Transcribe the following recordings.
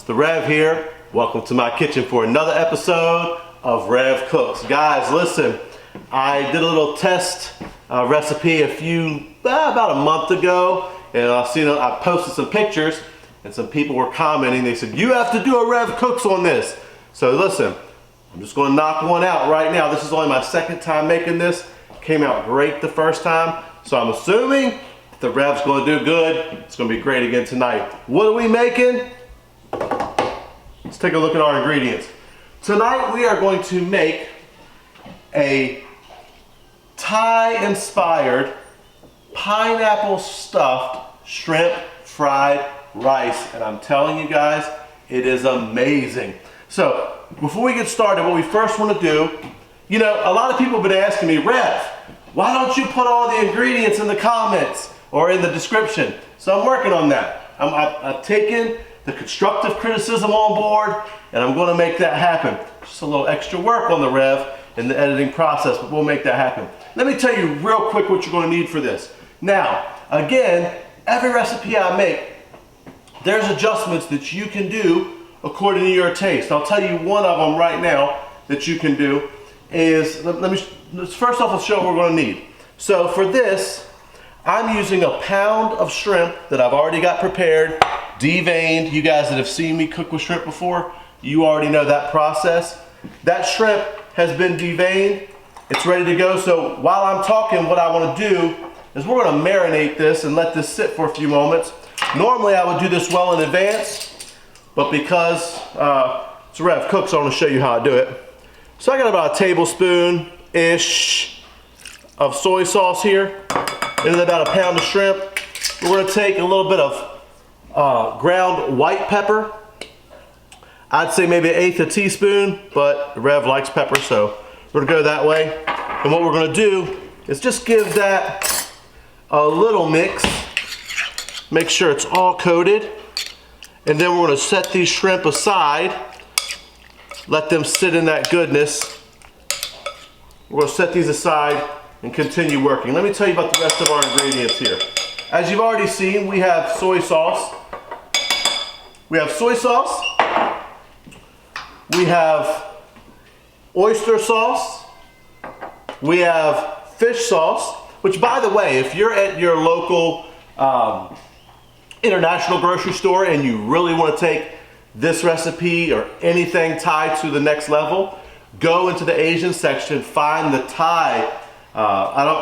TheREV here. Welcome to my kitchen for another episode of Rev Cooks. Guys, listen, I did a little test recipe about a month ago, and I posted some pictures, and some people were commenting. They said, you have to do a Rev Cooks on this. So listen, I'm just going to knock one out right now. This is only my second time making this. Came out great the first time, so I'm assuming the Rev's going to do good. It's going to be great again tonight. What are we making? Let's take a look at our ingredients. Tonight we are going to make a Thai-inspired pineapple stuffed shrimp fried rice, and I'm telling you guys, it is amazing. So before we get started, what we first want to do, you know, a lot of people have been asking me, Rev, why don't you put all the ingredients in the comments or in the description? So I'm working on that. I've taken the constructive criticism on board, and I'm going to make that happen. Just a little extra work on the Rev in the editing process, but we'll make that happen. Let me tell you real quick what you're going to need for this. Now, again, every recipe I make, there's adjustments that you can do according to your taste. I'll tell you one of them right now that you can do is, first off, let's show what we're going to need. So for this, I'm using a pound of shrimp that I've already got prepared, deveined. You guys that have seen me cook with shrimp before, you already know that process. That shrimp has been deveined. It's ready to go. So while I'm talking, what I want to do is we're going to marinate this and let this sit for a few moments. Normally I would do this well in advance, but because it's Rev Cooks, I want to show you how I do it. So I got about a tablespoon-ish of soy sauce here, and then about a pound of shrimp. We're going to take a little bit of ground white pepper. I'd say maybe 1/8 a teaspoon, but Rev likes pepper, so we're going to go that way. And what we're going to do is just give that a little mix. Make sure it's all coated. And then we're going to set these shrimp aside. Let them sit in that goodness. We're going to set these aside and continue working. Let me tell you about the rest of our ingredients here. As you've already seen, we have soy sauce. We have soy sauce. We have oyster sauce. We have fish sauce, which, by the way, if you're at your local international grocery store and you really want to take this recipe or anything Thai to the next level, go into the Asian section, find the Thai,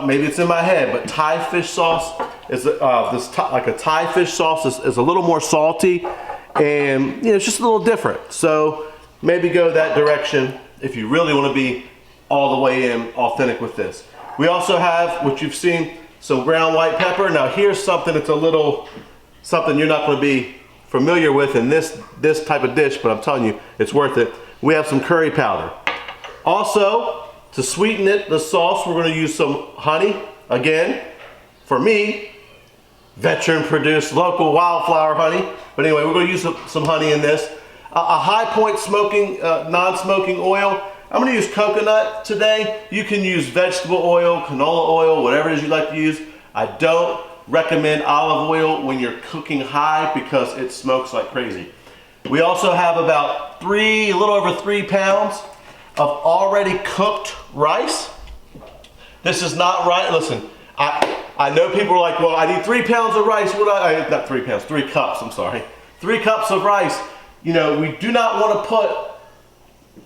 maybe it's in my head, but Thai fish sauce is like a Thai fish sauce is a little more salty, and it's just a little different. So maybe go that direction if you really want to be all the way in authentic with this. We also have, what you've seen, some ground white pepper. Now here's something that's something you're not going to be familiar with in this type of dish, but I'm telling you, it's worth it. We have some curry powder. Also, to sweeten it, the sauce, we're going to use some honey. Again, for me, veteran produced local wildflower honey. But anyway, we're going to use some honey in this. A high point smoking, non-smoking oil. I'm going to use coconut today. You can use vegetable oil, canola oil, whatever it is you like to use. I don't recommend olive oil when you're cooking high because it smokes like crazy. We also have about a little over 3 pounds of already cooked rice. This is not right. Listen, I know people are like, well, I need 3 pounds of rice. Not 3 pounds, 3 cups, I'm sorry. 3 cups of rice. You know, we do not want to put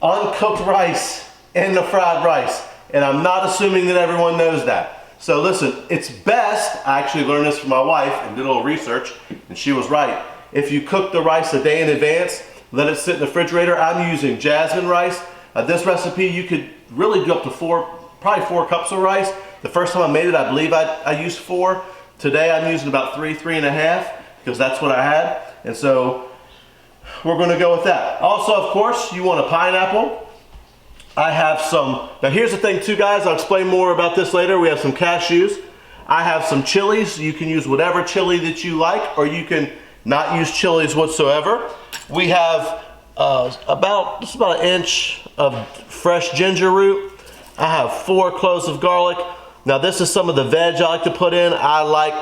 uncooked rice in the fried rice. And I'm not assuming that everyone knows that. So listen, it's best, I actually learned this from my wife and did a little research, and she was right. If you cook the rice a day in advance, let it sit in the refrigerator. I'm using Jasmine rice. This recipe, you could really do up to probably 4 cups of rice. The first time I made it, I believe I used 4. Today I'm using about 3.5, because that's what I had. And so we're going to go with that. Also, of course, you want a pineapple. I have some, now here's the thing too, guys, I'll explain more about this later. We have some cashews. I have some chilies. You can use whatever chili that you like, or you can not use chilies whatsoever. We have about 1 inch of fresh ginger root. I have 4 cloves of garlic. Now this is some of the veg I like to put in. I like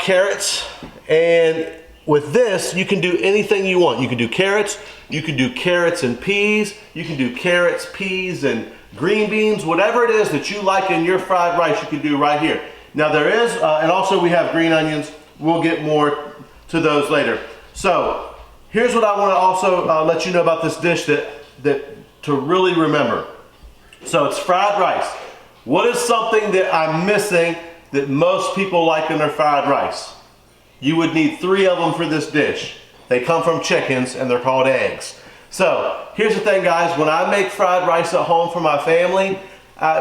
carrots, and with this, you can do anything you want. You can do carrots and peas, you can do carrots, peas, and green beans, whatever it is that you like in your fried rice, you can do right here. Now there is, and also we have green onions. We'll get more to those later. So here's what I want to also let you know about this dish that to really remember. So it's fried rice. What is something that I'm missing that most people like in their fried rice? You would need 3 of them for this dish. They come from chickens and they're called eggs. So here's the thing, guys, when I make fried rice at home for my family,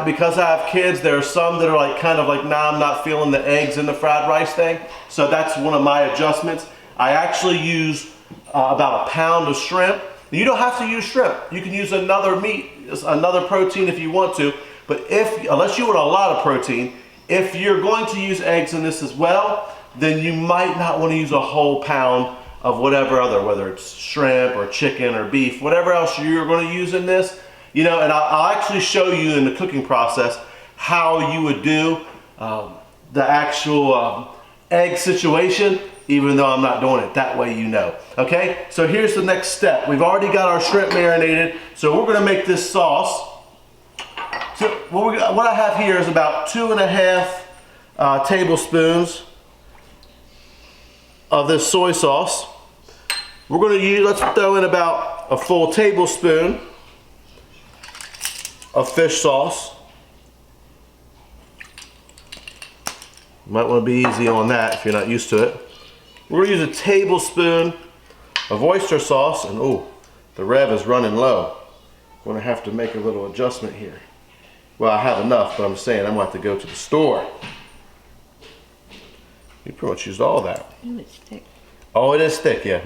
because I have kids, there are some that are like kind of like, nah, I'm not feeling the eggs in the fried rice thing. So that's one of my adjustments. I actually use about 1 pound of shrimp. You don't have to use shrimp. You can use another meat, another protein if you want to. But unless you want a lot of protein, if you're going to use eggs in this as well, then you might not want to use a whole pound of whatever other, whether it's shrimp or chicken or beef, whatever else you're going to use in this. You know, and I'll actually show you in the cooking process how you would do the actual egg situation, even though I'm not doing it that way, you know. Okay, so here's the next step. We've already got our shrimp marinated, so we're going to make this sauce. So what I have here is about 2.5 tablespoons of this soy sauce. We're going to use, let's throw in about a full tablespoon of fish sauce. You might want to be easy on that if you're not used to it. We're going to use a tablespoon of oyster sauce, and oh, the Rev is running low. I'm going to have to make a little adjustment here. Well, I have enough, but I'm saying I'm going to have to go to the store. You pretty much used all that. Ooh, it's thick. Oh, it is thick, yeah.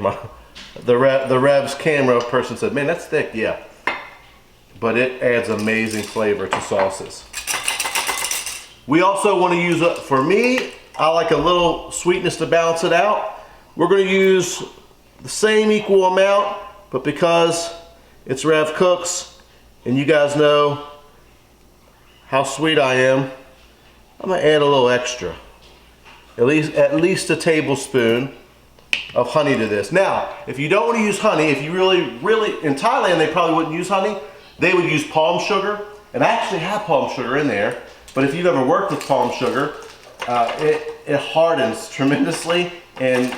The Rev's camera person said, man, that's thick, yeah. But it adds amazing flavor to sauces. We also want to use, for me, I like a little sweetness to balance it out. We're going to use the same equal amount, but because it's Rev Cooks, and you guys know how sweet I am, I'm going to add a little extra. At least a tablespoon of honey to this. Now, if you don't want to use honey, if you really, in Thailand they probably wouldn't use honey. They would use palm sugar, and I actually have palm sugar in there, but if you've ever worked with palm sugar, it hardens tremendously, and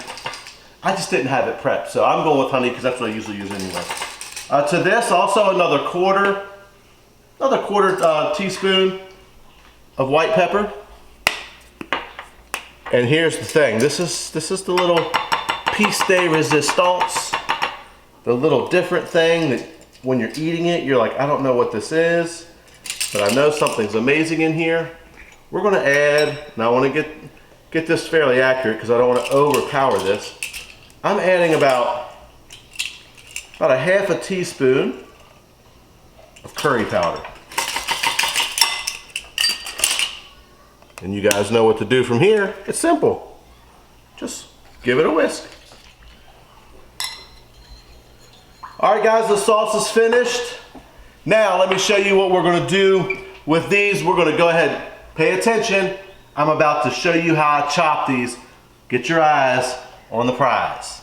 I just didn't have it prepped, so I'm going with honey because that's what I usually use anyway. To this, also another quarter teaspoon of white pepper. And here's the thing, this is the little piece de resistance, the little different thing that when you're eating it, you're like, I don't know what this is, but I know something's amazing in here. We're gonna add, now I wanna get this fairly accurate because I don't wanna overpower this. I'm adding about a 1/2 teaspoon of curry powder. And you guys know what to do from here. It's simple. Just give it a whisk. All right, guys, the sauce is finished. Now, let me show you what we're gonna do with these. We're gonna go ahead, pay attention. I'm about to show you how I chop these. Get your eyes on the prize.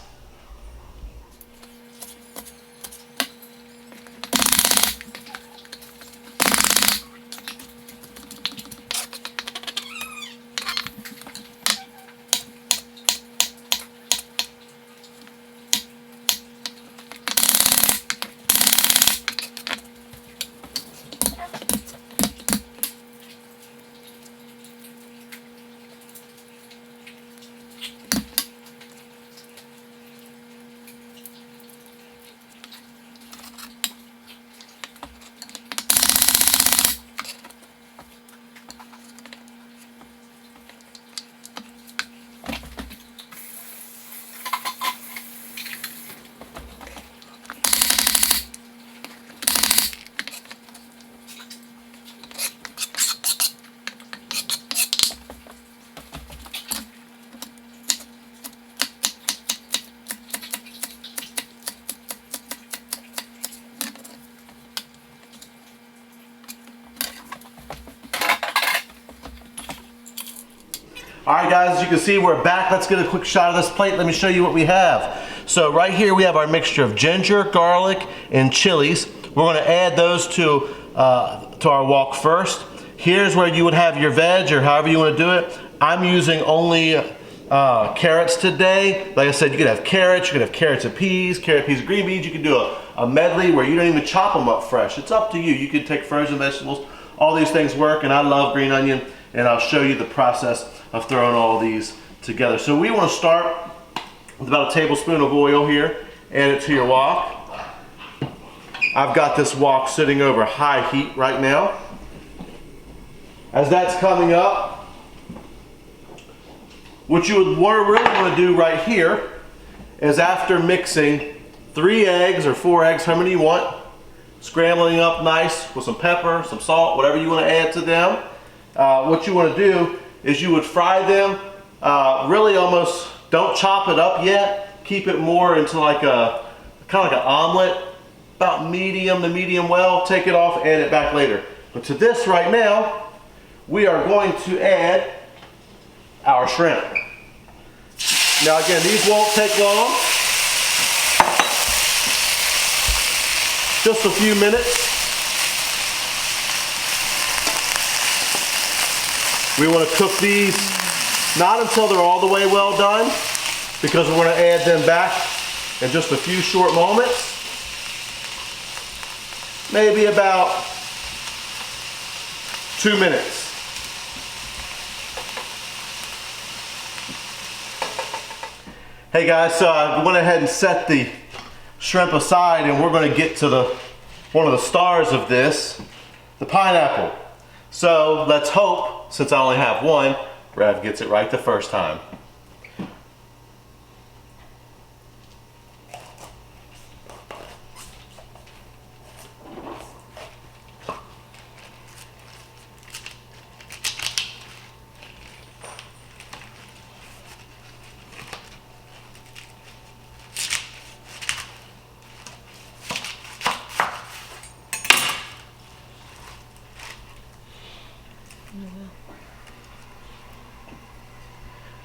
All right, guys, as you can see, we're back. Let's get a quick shot of this plate. Let me show you what we have. So right here, we have our mixture of ginger, garlic, and chilies. We're gonna add those to our wok first. Here's where you would have your veg or however you wanna do it. I'm using only carrots today. Like I said, you could have carrots, and peas, and green beans. You could do a medley where you don't even chop them up fresh. It's up to you. You could take frozen vegetables. All these things work, and I love green onion, and I'll show you the process of throwing all these together. So we want to start with about a tablespoon of oil here. Add it to your wok. I've got this wok sitting over high heat right now. As that's coming up, what you would really want to do right here is, after mixing 3 eggs or 4 eggs, how many you want, scrambling up nice with some pepper, some salt, whatever you want to add to them. What you want to do is you would fry them, really almost, don't chop it up yet, keep it more into like a, kind of like an omelet, about medium to medium well, take it off, add it back later. But to this right now, we are going to add our shrimp. Now again, these won't take long, just a few minutes. We want to cook these not until they're all the way well done, because we're going to add them back in just a few short moments. Maybe about 2 minutes. Hey guys, so I went ahead and set the shrimp aside, and we're going to get to one of the stars of this, the pineapple. So let's hope, since I only have one, Rev gets it right the first time.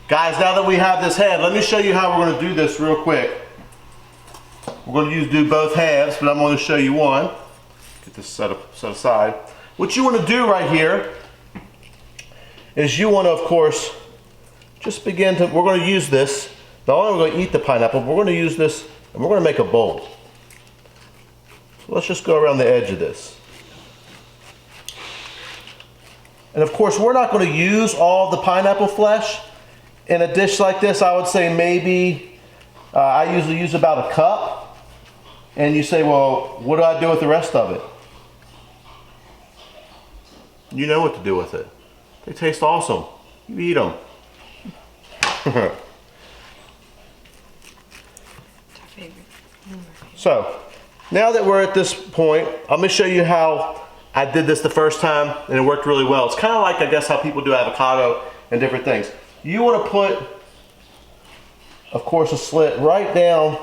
Guys, now that we have this head, let me show you how we're going to do this real quick. We're going to do both halves, but I'm going to show you one. Get this set aside. What you want to do right here is you want to, of course, just begin to, we're going to use this. Not only are we going to eat the pineapple, but we're going to use this and we're going to make a bowl. So let's just go around the edge of this. And of course, we're not going to use all the pineapple flesh. In a dish like this, I would say maybe, I usually use about a cup. And you say, well, what do I do with the rest of it? You know what to do with it. They taste awesome. You eat them. So, now that we're at this point, I'm going to show you how I did this the first time, and it worked really well. It's kind of like, I guess, how people do avocado and different things. You want to put, of course, a slit right down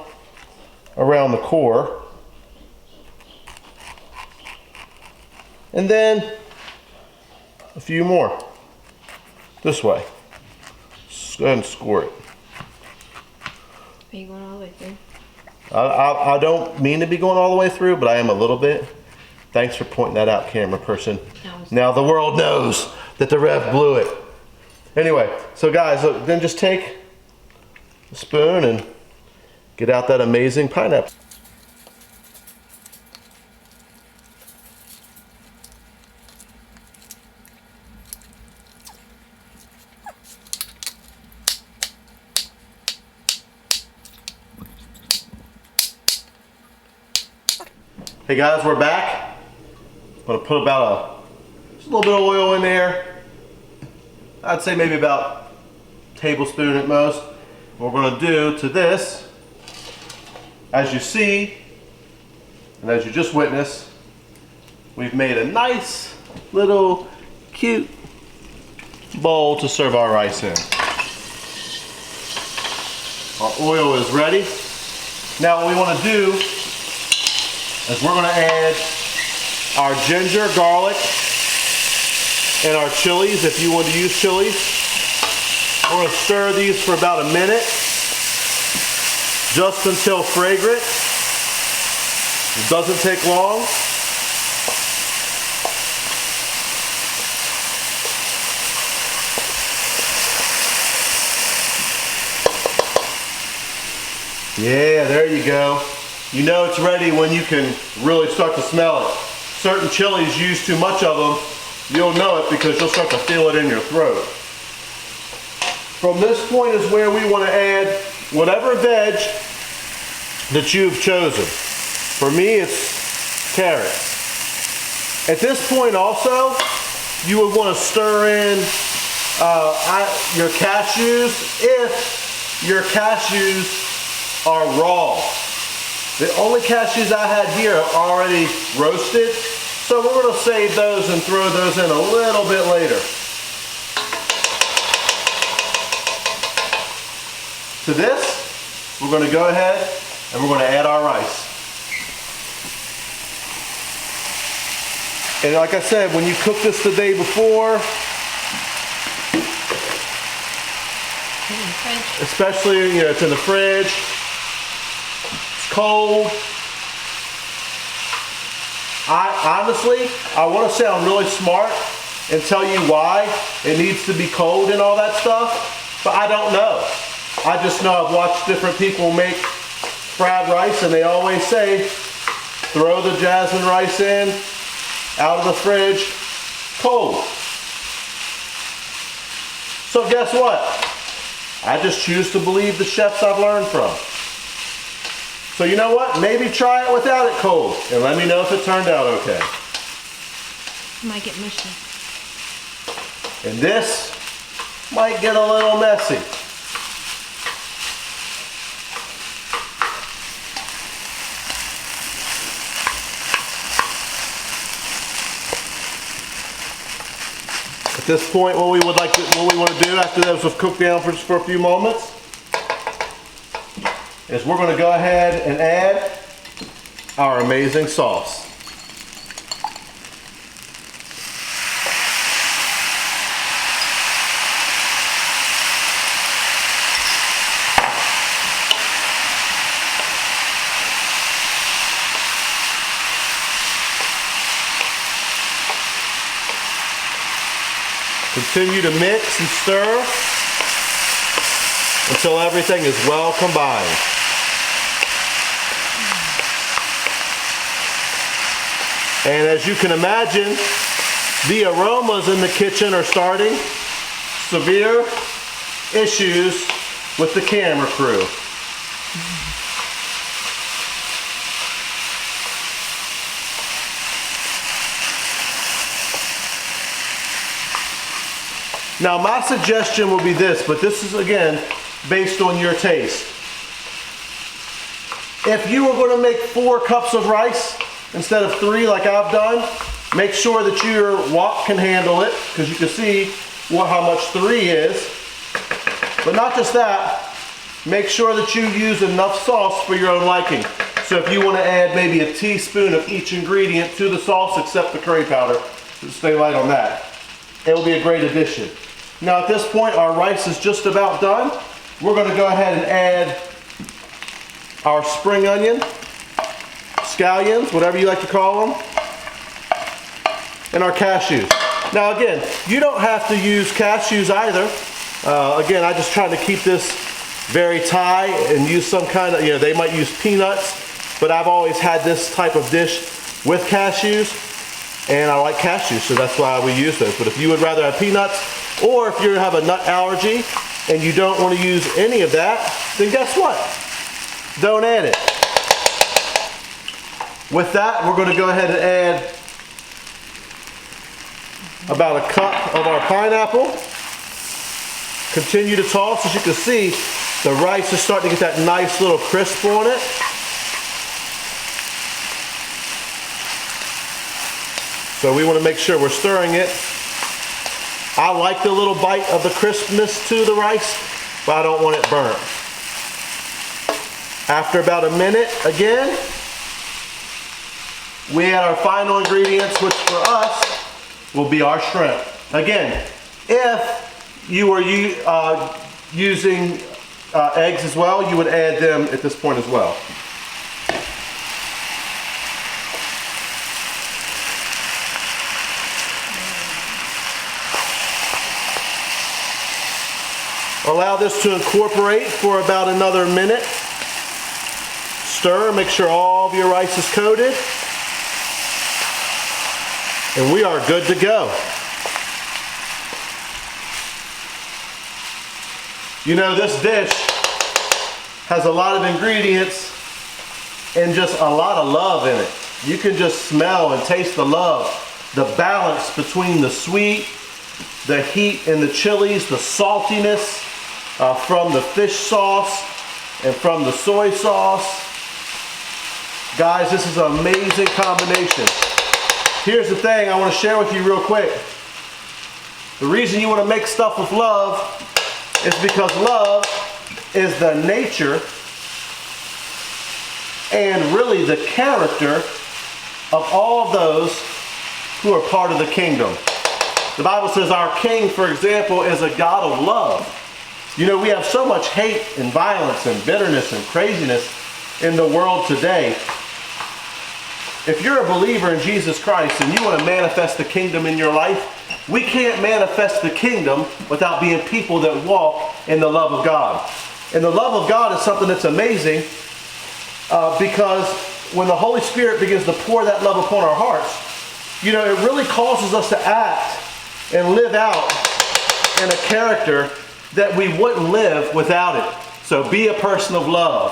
around the core. And then a few more this way. Just go ahead and score it. Are you going all the way through? I don't mean to be going all the way through, but I am a little bit. Thanks for pointing that out, camera person. Now the world knows that the Rev blew it. Anyway, so guys, look, then just take a spoon and get out that amazing pineapple. Hey guys, we're back. I'm gonna put about just a little bit of oil in there. I'd say maybe about a tablespoon at most. What we're going to do to this, as you see, and as you just witnessed, we've made a nice little cute bowl to serve our rice in. Our oil is ready. Now what we want to do is we're going to add our ginger, garlic, and our chilies, if you want to use chilies. We're going to stir these for about a minute, just until fragrant. It doesn't take long. Yeah, there you go. You know it's ready when you can really start to smell it. Certain chilies use too much of them. You'll know it because you'll start to feel it in your throat. From this point is where we want to add whatever veg that you've chosen. For me, it's carrots. At this point also, you would want to stir in your cashews if your cashews are raw. The only cashews I had here are already roasted, so we're going to save those and throw those in a little bit later. To this, we're going to go ahead and we're going to add our rice. And like I said, when you cook this the day before, especially, you know, it's in the fridge, it's cold. I want to sound really smart and tell you why it needs to be cold and all that stuff, but I don't know. I just know I've watched different people make fried rice and they always say, throw the jasmine rice in, out of the fridge, cold. So guess what? I just choose to believe the chefs I've learned from. So you know what? Maybe try it without it cold and let me know if it turned out okay. Might get mushy. And this might get a little messy. At this point, what we want to do after those have cooked down for a few moments is we're going to go ahead and add our amazing sauce. Continue to mix and stir until everything is well combined. And as you can imagine, the aromas in the kitchen are starting. Severe issues with the camera crew. Now my suggestion will be this, but this is again based on your taste. If you were going to make 4 cups of rice instead of 3 like I've done, make sure that your wok can handle it, because you can see how much 3 is. But not just that, make sure that you use enough sauce for your own liking. So if you want to add maybe a teaspoon of each ingredient to the sauce except the curry powder, stay light on that. It will be a great addition. Now at this point our rice is just about done. We're going to go ahead and add our spring onion, scallions, whatever you like to call them, and our cashews. Now again, you don't have to use cashews either. Again, I just try to keep this very Thai and use some kind of, they might use peanuts, but I've always had this type of dish with cashews, and I like cashews, so that's why we use those. But if you would rather have peanuts, or if you have a nut allergy and you don't want to use any of that, then guess what? Don't add it. With that, we're going to go ahead and add about a cup of our pineapple. Continue to toss. As you can see, the rice is starting to get that nice little crisp on it. So we want to make sure we're stirring it. I like the little bite of the crispness to the rice, but I don't want it burnt. After about a minute, again, we add our final ingredients, which for us will be our shrimp. Again, if you are using eggs as well, you would add them at this point as well. Allow this to incorporate for about another minute. Stir, make sure all of your rice is coated. And we are good to go. You know, this dish has a lot of ingredients and just a lot of love in it. You can just smell and taste the love. The balance between the sweet, the heat in the chilies, the saltiness from the fish sauce and from the soy sauce. Guys, this is an amazing combination. Here's the thing I want to share with you real quick. The reason you want to make stuff with love is because love is the nature and really the character of all of those who are part of the kingdom. The Bible says our king, for example, is a God of love. You know, we have so much hate and violence and bitterness and craziness in the world today. If you're a believer in Jesus Christ and you want to manifest the kingdom in your life, we can't manifest the kingdom without being people that walk in the love of God. And the love of God is something that's amazing because when the Holy Spirit begins to pour that love upon our hearts, you know, it really causes us to act and live out in a character that we wouldn't live without it. So be a person of love.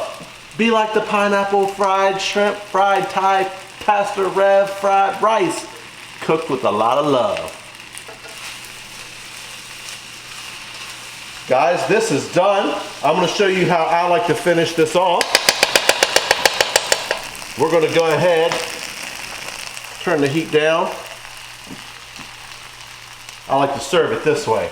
Be like the pineapple fried shrimp, fried Thai, Pastor Rev fried rice, cooked with a lot of love. Guys, this is done. I'm going to show you how I like to finish this off. We're going to go ahead, turn the heat down. I like to serve it this way.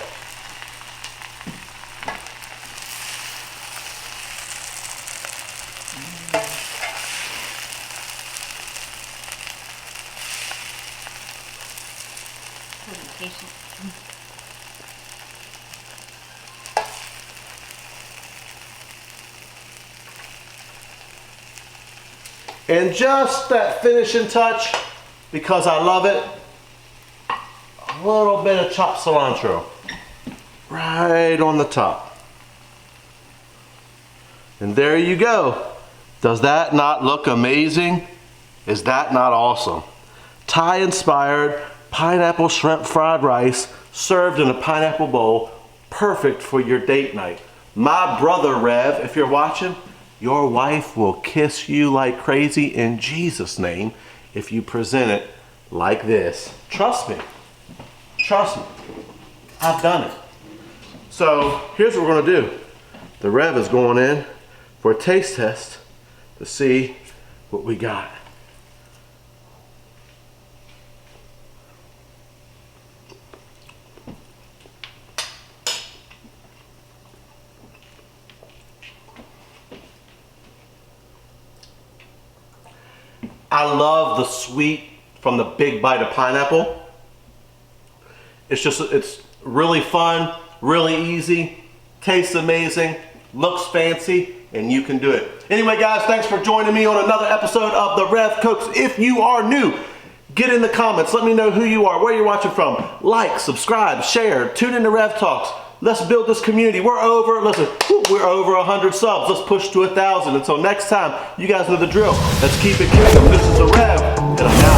And just that finishing touch, because I love it, a little bit of chopped cilantro right on the top. And there you go. Does that not look amazing? Is that not awesome? Thai inspired pineapple shrimp fried rice served in a pineapple bowl, perfect for your date night. My brother Rev, if you're watching, your wife will kiss you like crazy in Jesus' name if you present it like this. Trust me. Trust me. I've done it. So here's what we're going to do. The Rev is going in for a taste test to see what we got. I love the sweet from the big bite of pineapple. It's really fun, really easy, tastes amazing, looks fancy, and you can do it. Anyway, guys, thanks for joining me on another episode of The Rev Cooks. If you are new, get in the comments. Let me know who you are, where you're watching from. Like, subscribe, share, tune in to Rev Talks. Let's build this community. We're over 100 subs. Let's push to 1,000. Until next time, you guys know the drill. Let's keep it kingdom. This is The Rev, and I'm out.